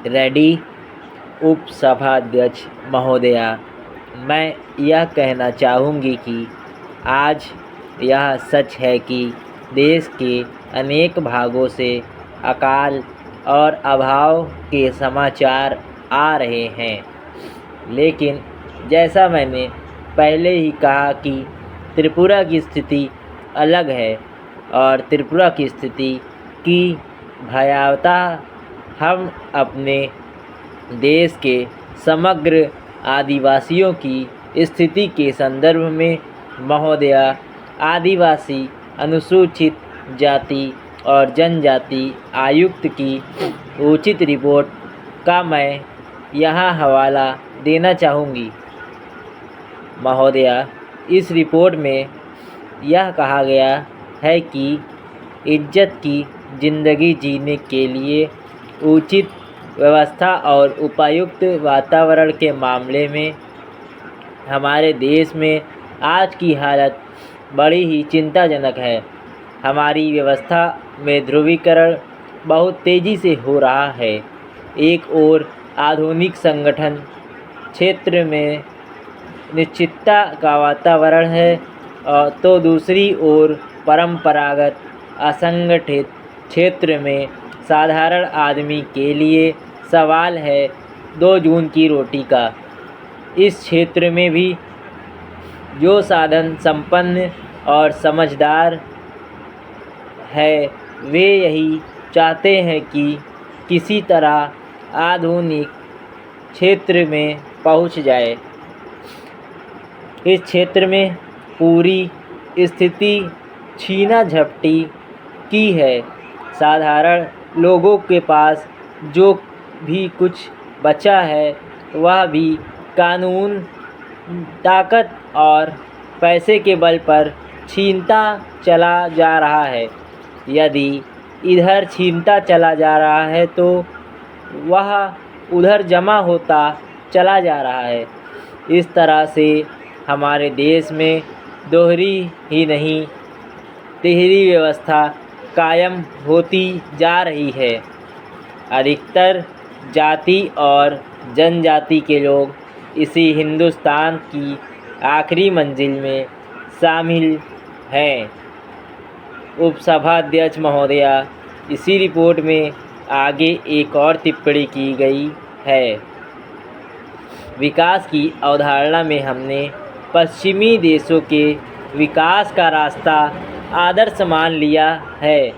Ready उपसभाध्यक्ष महोदया, मैं यह कहना चाहूँगी कि आज यह सच है कि देश के अनेक भागों से अकाल और अभाव के समाचार आ रहे हैं, लेकिन जैसा मैंने पहले ही कहा कि त्रिपुरा की स्थिति अलग है और त्रिपुरा की स्थिति की भयावहता हम अपने देश के समग्र आदिवासियों की स्थिति के संदर्भ में महोदया, आदिवासी अनुसूचित जाति और जनजाति आयुक्त की उचित रिपोर्ट का मैं यहाँ हवाला देना चाहूँगी। महोदया, इस रिपोर्ट में यह कहा गया है कि इज्जत की ज़िंदगी जीने के लिए उचित व्यवस्था और उपयुक्त वातावरण के मामले में हमारे देश में आज की हालत बड़ी ही चिंताजनक है। हमारी व्यवस्था में ध्रुवीकरण बहुत तेज़ी से हो रहा है। एक ओर आधुनिक संगठन क्षेत्र में निश्चितता का वातावरण है तो दूसरी ओर परंपरागत असंगठित क्षेत्र में साधारण आदमी के लिए सवाल है 2 जून की रोटी का। इस क्षेत्र में भी जो साधन संपन्न और समझदार है वे यही चाहते हैं कि किसी तरह आधुनिक क्षेत्र में पहुंच जाए। इस क्षेत्र में पूरी स्थिति छीना झपटी की है। साधारण लोगों के पास जो भी कुछ बचा है वह भी कानून, ताकत और पैसे के बल पर छीनता चला जा रहा है। यदि इधर छीनता चला जा रहा है तो वह उधर जमा होता चला जा रहा है। इस तरह से हमारे देश में दोहरी ही नहीं तिहरी व्यवस्था कायम होती जा रही है। अधिकतर जाति और जनजाति के लोग इसी हिंदुस्तान की आखिरी मंजिल में शामिल हैं। उपसभाध्यक्ष महोदया, इसी रिपोर्ट में आगे एक और टिप्पणी की गई है। विकास की अवधारणा में हमने पश्चिमी देशों के विकास का रास्ता आदर्श मान लिया है।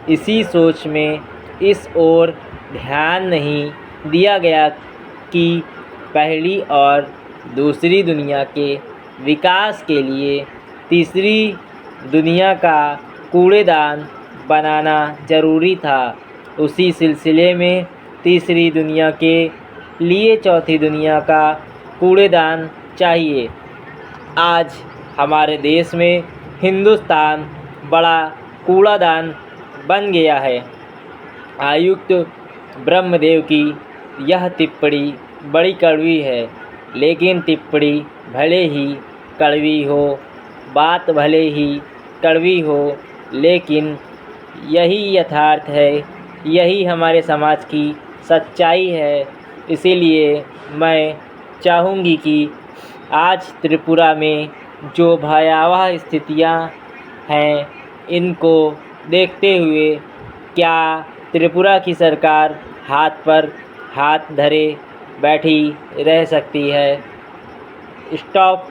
इसी सोच में इस ओर ध्यान नहीं दिया गया कि पहली और दूसरी दुनिया के विकास के लिए तीसरी दुनिया का कूड़ेदान बनाना जरूरी था। उसी सिलसिले में तीसरी दुनिया के लिए चौथी दुनिया का कूड़ेदान चाहिए। आज हमारे देश में हिंदुस्तान बड़ा कूड़ादान बन गया है। आयुक्त ब्रह्मदेव की यह टिप्पणी बड़ी कड़वी है, लेकिन टिप्पणी भले ही कड़वी हो, बात भले ही कड़वी हो, लेकिन यही यथार्थ है, यही हमारे समाज की सच्चाई है। इसीलिए मैं चाहूँगी कि आज त्रिपुरा में जो भयावह स्थितियाँ हैं, इनको देखते हुए क्या त्रिपुरा की सरकार हाथ पर हाथ धरे बैठी रह सकती है? स्टॉप।